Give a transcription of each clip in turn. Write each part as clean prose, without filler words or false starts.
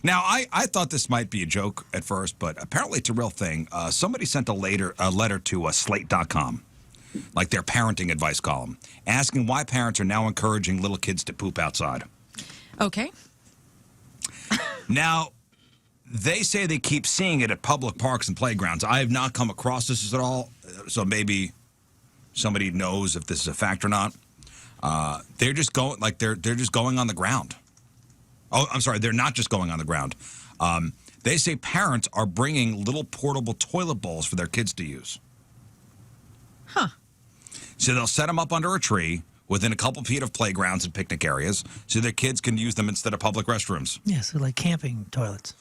Now, I thought this might be a joke at first, but apparently it's a real thing. Somebody sent a letter to Slate.com, like their parenting advice column, asking why parents are now encouraging little kids to poop outside. Okay. Now, they say they keep seeing it at public parks and playgrounds. I have not come across this at all, so maybe somebody knows if this is a fact or not. They're just going they're just going on the ground. Oh, I'm sorry, they're not just going on the ground. They say parents are bringing little portable toilet bowls for their kids to use. Huh. So they'll set them up under a tree within a couple feet of playgrounds and picnic areas so their kids can use them instead of public restrooms. Yeah, so like camping toilets.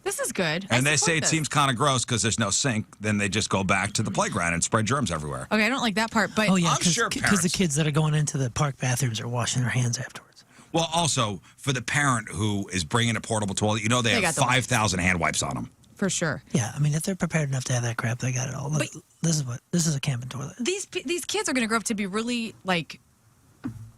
This is good. And they say it seems kind of gross because there's no sink. Then they just go back to the playground and spread germs everywhere. Okay, I don't like that part, but Oh, yeah, I'm sure because the kids that are going into the park bathrooms are washing their hands afterwards. Well, also, for the parent who is bringing a portable toilet, they have got the 5,000 hand wipes on them. for sure. Yeah, I mean, if they're prepared enough to have that crap, they got it all. Look, this is a camping toilet. These kids are going to grow up to be really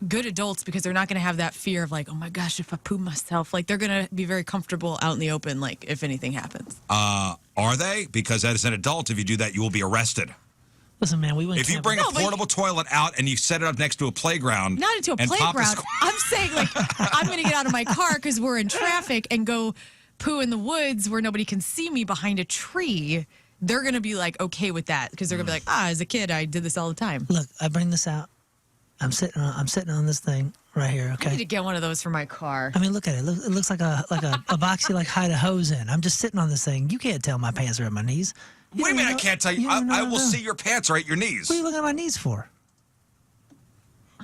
good adults because they're not going to have that fear of oh my gosh, if I poop myself, they're going to be very comfortable out in the open, if anything happens. Are they? Because as an adult, if you do that, you will be arrested. Listen, man, we went. If you bring a portable toilet out and you set it up next to a playground, not into a playground. I'm saying I'm going to get out of my car because we're in traffic and go poo in the woods where nobody can see me behind a tree. They're going to be okay with that because they're going to be as a kid, I did this all the time. Look, I bring this out. I'm sitting on this thing right here. Okay. I need to get one of those for my car. I mean, look at it. It looks like a box you hide a hose in. I'm just sitting on this thing. You can't tell my pants are at my knees. What do you mean I can't tell you? I will see your pants are at your knees. What are you looking at my knees for?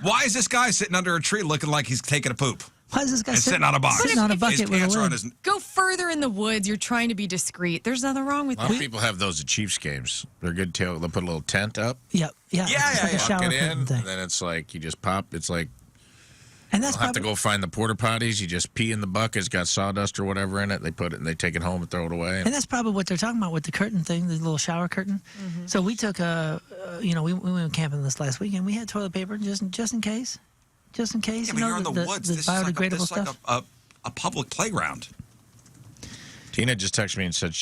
Why is this guy sitting under a tree looking like he's taking a poop? Why is this guy sitting on a box? Sitting on a bucket his with pants a are on lid. his... Go further in the woods. You're trying to be discreet. There's nothing wrong with A lot that. of people have those at Chiefs games. They're good too. They'll put a little tent up. Yep. Yeah. It's like a shower Walk it in, curtain thing. and then it's you just pop. It's and that's you don't have to go find the porta potties. You just pee in the bucket. It's got sawdust or whatever in it. They put it and they take it home and throw it away. And that's probably what they're talking about with the curtain thing, the little shower curtain. Mm-hmm. So we took we went camping this last weekend. We had toilet paper just in case. Just in case. Yeah, but you're in the woods. This biodegradable is stuff. a public playground. Tina just texted me and said,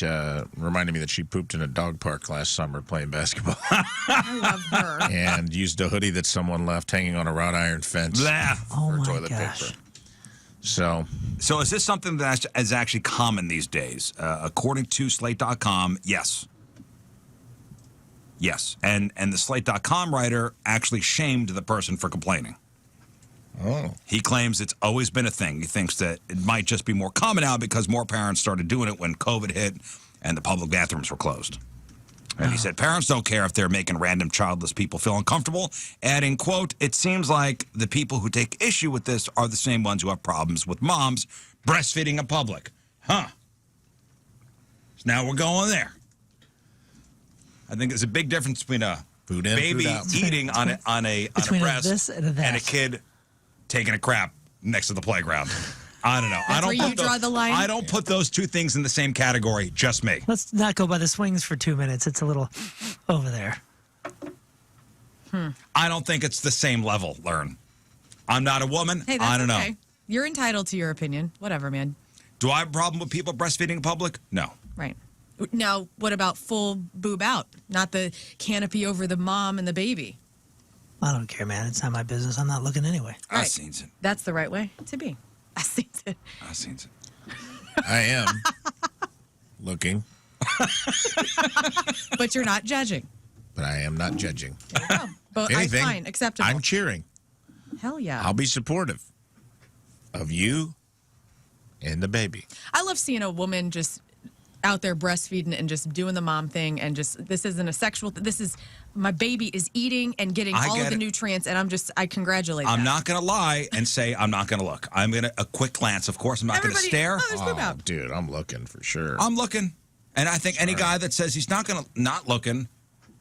reminded me that she pooped in a dog park last summer playing basketball. I love her. And used a hoodie that someone left hanging on a wrought iron fence for toilet paper. So is this something that is actually common these days? According to Slate.com, yes. Yes. And the Slate.com writer actually shamed the person for complaining. Oh. He claims it's always been a thing. He thinks that it might just be more common now because more parents started doing it when COVID hit and the public bathrooms were closed. And he said parents don't care if they're making random childless people feel uncomfortable, adding, quote, "It seems like the people who take issue with this are the same ones who have problems with moms breastfeeding in public." Huh. So now we're going there. I think there's a big difference between a Food in, baby food out. eating on a breast and a kid taking a crap next to the playground. I don't know. That's where you draw the line? I don't put those two things in the same category. Just me. Let's not go by the swings for 2 minutes. It's a little over there. I don't think it's the same level, Learn. I'm not a woman. Hey, that's I don't okay. know. You're entitled to your opinion. Whatever, man. Do I have a problem with people breastfeeding in public? No. Right. Now, what about full boob out? Not the canopy over the mom and the baby. I don't care, man. It's not my business. I'm not looking anyway. I've Right. seen it. That's the right way to be. I see it. I've seen it. I am looking, But you're not judging. but I am not judging. There you go. But Anything, fine, acceptable. I'm cheering. Hell yeah. I'll be supportive of you and the baby. I love seeing a woman just out there breastfeeding and just doing the mom thing and just, this isn't a sexual, this is, my baby is eating and getting all of the nutrients and I congratulate I'm that. not going to lie and say I'm not going to look. I'm going to, a quick glance, of course. I'm not going to stare. there's boob out. Dude, I'm looking for sure. I'm looking. And I think any guy that says he's not going to not looking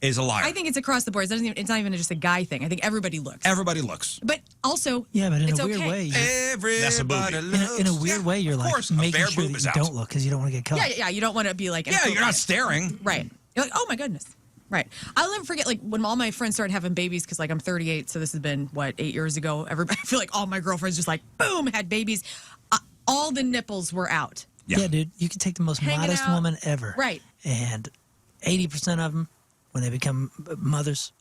is a liar. I think it's across the board. It's not even just a guy thing. I think everybody looks. Everybody looks. But also, Yeah, but in it's a weird okay. way, That's a Everybody booby. looks. in a weird way, you're of like course, a making bare sure boob that is you out. don't look because you don't want to get caught. Yeah, you don't want to be like, Yeah, you're not staring. Right. You're like, oh my goodness. Right. I'll never forget, when all my friends started having babies, because, I'm 38, so this has been, 8 years ago. I feel like all my girlfriends just, boom, had babies. all the nipples were out. Yeah, dude. You can take the most Hanging modest out. woman ever. Right. And 80% of them, when they become mothers,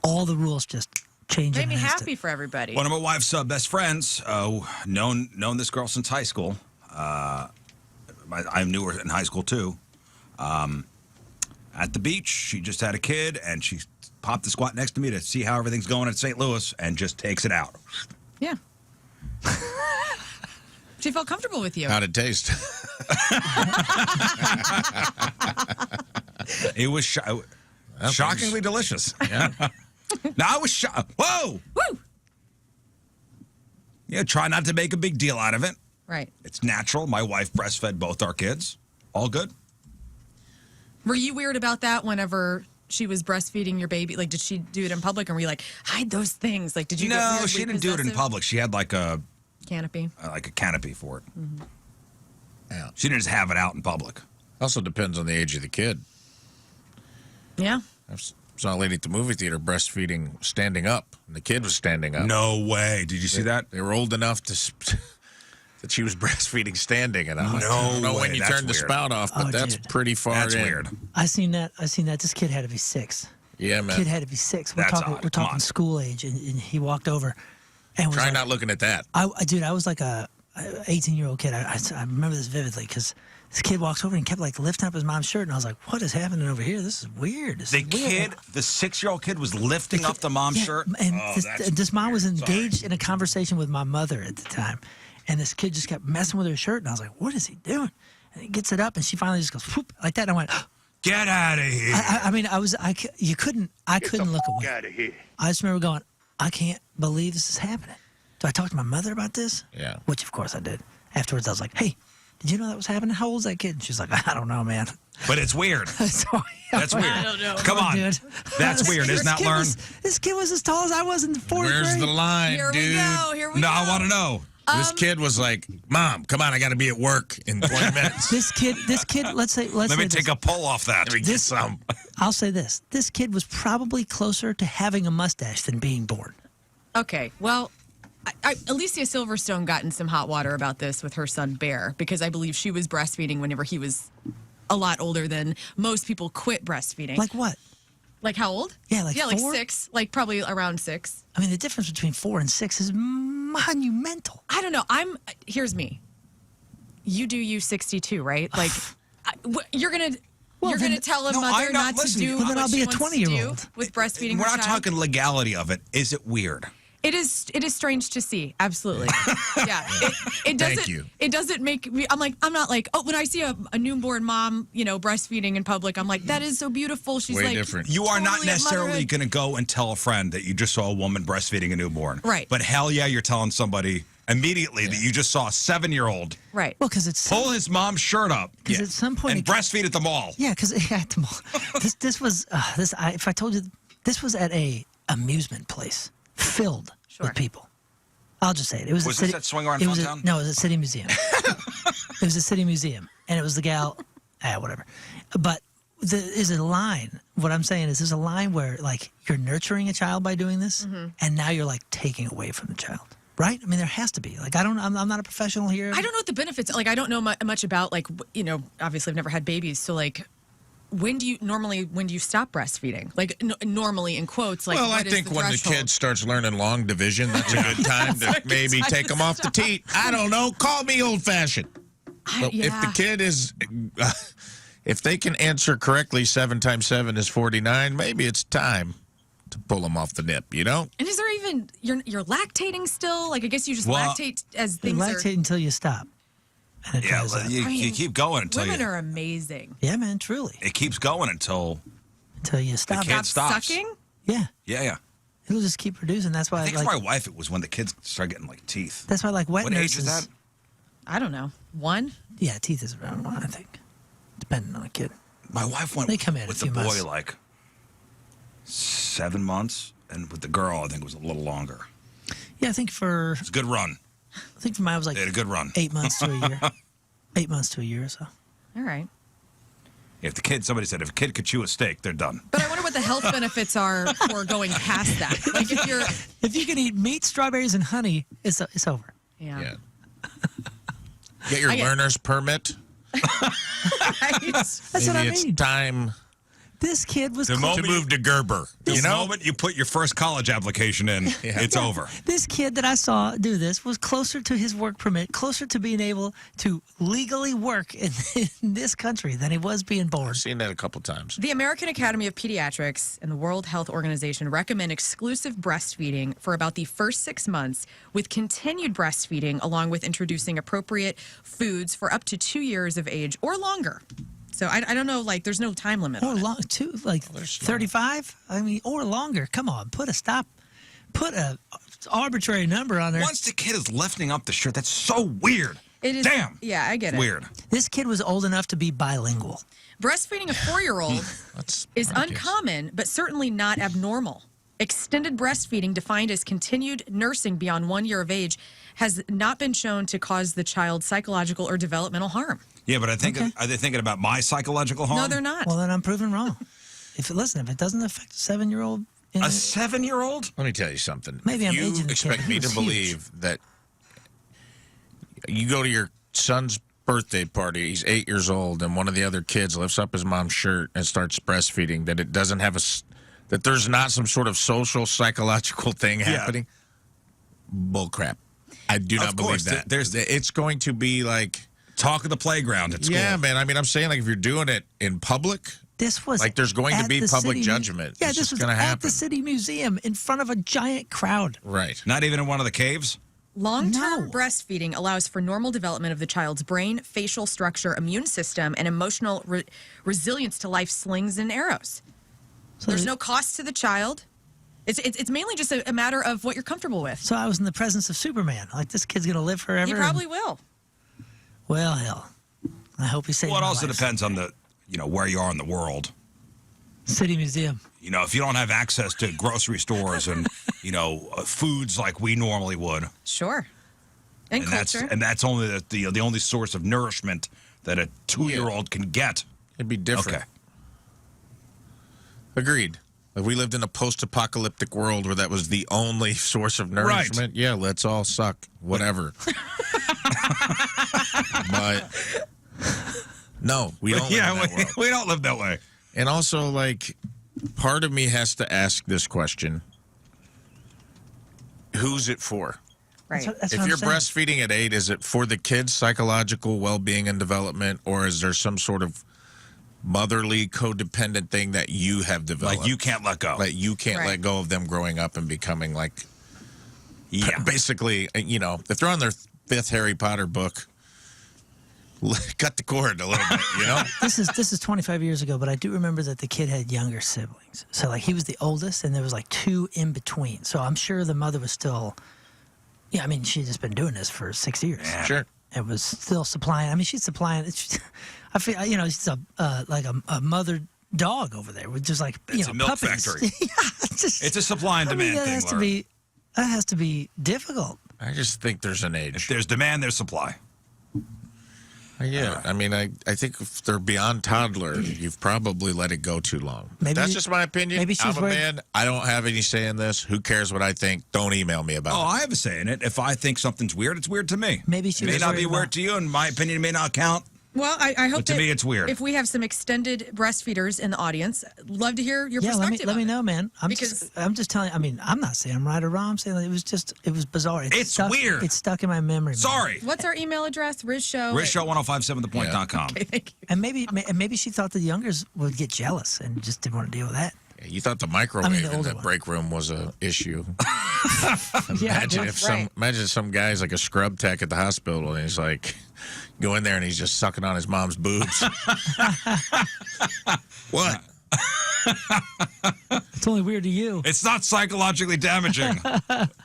all the rules just change. Made in me an instant. happy for everybody. One of my wife's best friends, known this girl since high school. I knew her in high school too. At the beach, she just had a kid, and she popped the squat next to me to see how everything's going at St. Louis, and just takes it out. Yeah. She felt comfortable with you. How'd it taste? It was shockingly delicious. Yeah. Now I was shocked. Whoa! Woo! Yeah, try not to make a big deal out of it. Right. It's natural. My wife breastfed both our kids. All good. Were you weird about that whenever she was breastfeeding your baby? Like, did she do it in public, and were you like, hide those things? Like, did you? get No, weirdly she didn't do it in possessive? public. She had like a Canopy. canopy for it. Mm-hmm. Yeah. She didn't just have it out in public. Also depends on the age of the kid. Yeah. I saw a lady at the movie theater breastfeeding standing up, and the kid was standing up. No way. Did you see that? They were old enough that she was breastfeeding standing, and I'm like, No I don't know way, when you that's turn the weird. spout off, but Oh, that's dude. pretty far That's in. weird. I seen that. This kid had to be 6. Yeah, man. Kid had to be 6. We're That's talking. odd. We're Come talking on. school age, and he walked over, and was Try like, not looking at that. Dude, I was like a 18-year-old kid. I remember this vividly because this kid walks over and kept like lifting up his mom's shirt, and I was like, "What is happening over here? This is weird." The 6-year-old kid was lifting up the mom's Yeah, shirt. and Oh, this mom was weird. Sorry. engaged in a conversation with my mother at the time, and this kid just kept messing with her shirt, and I was like, "What is he doing?" And he gets it up, and she finally just goes whoop like that, and I went, Get out of here. I mean, I couldn't look away. Out of here. I just remember going, I can't believe this is happening. Do I talk to my mother about this? Yeah. Which, of course, I did. Afterwards, I was like, hey, did you know that was happening? How old's that kid? And she's like, I don't know, man. But it's weird. So, That's weird. I don't know. Come on. dude. That's weird. Isn't that learned? This kid was as tall as I was in the 4th Where's grade. the line, Here dude? we go. Here we No, go. I want to know. This kid was like, Mom, come on, I got to be at work in 20 minutes. This kid, let's say Let me this. take a pull off that. Let me get some. I'll say this. This kid was probably closer to having a mustache than being born. Okay. Well, Alicia Silverstone got in some hot water about this with her son Bear because I believe she was breastfeeding whenever he was a lot older than most people quit breastfeeding. Like what? Like how old? Yeah, like 4? 6. Like probably around 6. I mean, the difference between 4 and 6 is monumental. I don't know. Here's me. You do you 62, right? Like you're gonna. Well, You're then- going to tell a No, mother I'm not not to listening. do Well, then what I'll be she a wants to 20-year-old. do with breastfeeding We're her not child? talking legality of it. Is it weird? It is strange to see. Absolutely. Yeah. It doesn't. Thank you. It doesn't make me. I'm not like, oh, when I see a newborn mom, breastfeeding in public, I'm like, that is so beautiful. She's Way like, different. You are not totally at necessarily motherhood. going to go and tell a friend that you just saw a woman breastfeeding a newborn. Right. But hell yeah, you're telling somebody immediately that you just saw a 7-year-old Right. Well, because it's pull his mom's shirt up 'Cause at some point and it- breastfeed at the mall. yeah, because at the mall. This was if I told you this was at a amusement place filled Sure. with people. I'll just say it. It was Was a this city, at Swing Around it was Funtown? No, it was a city museum. It was a city museum, and it was the gal. Whatever. But is a line. What I'm saying is, there's a line where like you're nurturing a child by doing this, and now you're like taking away from the child. Right? I mean, there has to be. Like, I'm not a professional here. I don't know what the benefits. Like, I don't know much about like obviously I've never had babies, so like. When do you stop breastfeeding? Like normally in quotes, like Well, I what is think the when the threshold? kid starts learning long division, that's a good time to maybe take them off the teat. I don't know. Call me old-fashioned. But if the kid is, if they can answer correctly, 7 times 7 is 49, maybe it's time to pull them off the nip, you know? And is there even you're lactating still? Like I guess you just Well, lactate as You things lactate until you stop. And it Yeah, dries well, out. you, I mean, you keep going until women you. are amazing. Yeah, man, truly. It keeps going until. Until you stop. kid it. stops. Sucking? Yeah, Yeah. it'll just keep producing. That's why I think like for my wife, it was when the kids started getting like teeth. that's why like wet What age nurses. is that? I don't know. 1? Yeah, teeth is around 1, I think, depending on the kid. My wife went They come in a with the few boy months. like 7 months, and with the girl, I think it was a little longer. Yeah, I think for It's a good run. mine was like They had a good run. 8 months to a year. 8 months to a year or so. All right. If somebody said if a kid could chew a steak, they're done. But I wonder what the health benefits are for going past that. Like if you're If you can eat meat, strawberries, and honey, it's over. yeah. Get your learner's permit. That's what I Maybe it's mean. time This kid was The close. to move to Gerber. The moment you put your first college application in, it's over. This kid that I saw do this was closer to his work permit, closer to being able to legally work in this country than he was being born. I've seen that a couple times. The American Academy of Pediatrics and the World Health Organization recommend exclusive breastfeeding for about the first 6 months, with continued breastfeeding along with introducing appropriate foods for up to 2 years of age or longer. So I don't know, like, there's no time limit Or on it. long, too, like 35? I mean, or longer. Come on, put a arbitrary number on there. Once the kid is lifting up the shirt, that's so weird. It is. Damn. Yeah, I get it. Weird. This kid was old enough to be bilingual. Breastfeeding a 4-year-old is uncommon, but certainly not abnormal. Extended breastfeeding, defined as continued nursing beyond 1 year of age, has not been shown to cause the child psychological or developmental harm. Yeah, but I think are they thinking about my psychological harm? No, they're not. Well, then I'm proven wrong. If it doesn't affect a 7-year-old, A 7-year-old? Let me tell you something. Maybe I'm you aging the expect kid. me He to was believe that you go to your son's birthday party, he's 8 years old, and one of the other kids lifts up his mom's shirt and starts breastfeeding, that it doesn't have that there's not some sort of social psychological thing happening. Bullcrap. I do not believe that. It's going to be like talk of the playground at school. Yeah, man. I mean, I'm saying, like, if you're doing it in public, this was like, there's going to at be the public city- judgment. Yeah, It's this just was gonna at happen. the city museum in front of a giant crowd. Right. Not even in one of the caves? Long-term breastfeeding allows for normal development of the child's brain, facial structure, immune system, and emotional resilience to life's slings and arrows. So There's no cost to the child. It's mainly just a matter of what you're comfortable with. So I was in the presence of Superman. Like, this kid's gonna live forever. He probably will. Well, hell. I hope he saves Well, it my also life. depends on the, where you are in the world. City Museum. If you don't have access to grocery stores and, foods like we normally would. Sure. And culture. That's only the only source of nourishment that a 2-year-old can get. It'd be different. Okay. Agreed. If we lived in a post-apocalyptic world where that was the only source of nourishment, yeah, let's all suck. Whatever. But no, we don't live in that world. We don't live that way. And also, like, part of me has to ask this question. Who's it for? Right. That's If what you're I'm saying. breastfeeding at 8, is it for the kid's psychological well-being and development, or is there some sort of motherly codependent thing that you have developed? Like you can't let go. Like you can't let go of them growing up and becoming like, basically, if they're on their 5th Harry Potter book, cut the cord a little bit, This is 25 years ago, but I do remember that the kid had younger siblings. So, like, he was the oldest, and there was, like, 2 in between. So I'm sure the mother was still, I mean, she'd just been doing this for 6 years. Yeah. Sure. It was still supplying. I mean, she's supplying. I feel, she's a mother dog over there with just, like, It's a milk puppies. factory. It's a supply and demand that thing. has to Laura. be. That has to be difficult. I just think there's an age. If there's demand, there's supply. Yeah, I mean, I think if they're beyond toddler, you've probably let it go too long. Maybe- That's just my opinion. maybe she's I'm a worried- man. I don't have any say in this. Who cares what I think? Don't email me about Oh, it. I have a say in it. If I think something's weird, it's weird to me. Maybe she It may was not be worried weird about- to you. In my opinion, it may not count. Well, I hope But to that me, it's weird. If we have some extended breastfeeders in the audience, love to hear your Yeah, perspective. let me on it. know, man. I'm just telling you. I mean, I'm not saying I'm right or wrong. I'm saying that it was bizarre. It's stuck, weird. It's stuck in my memory. man. Sorry. What's our email address? RizShow. RizShow1057thepoint.com. Okay, thank you. And maybe she thought the youngers would get jealous and just didn't want to deal with that. Yeah, you thought the microwave I mean, the in older the one. break room was a issue. Yeah, Imagine if some guy's like a scrub tech at the hospital and he's like, go in there and he's just sucking on his mom's boobs. What? It's only weird to you. It's not psychologically damaging.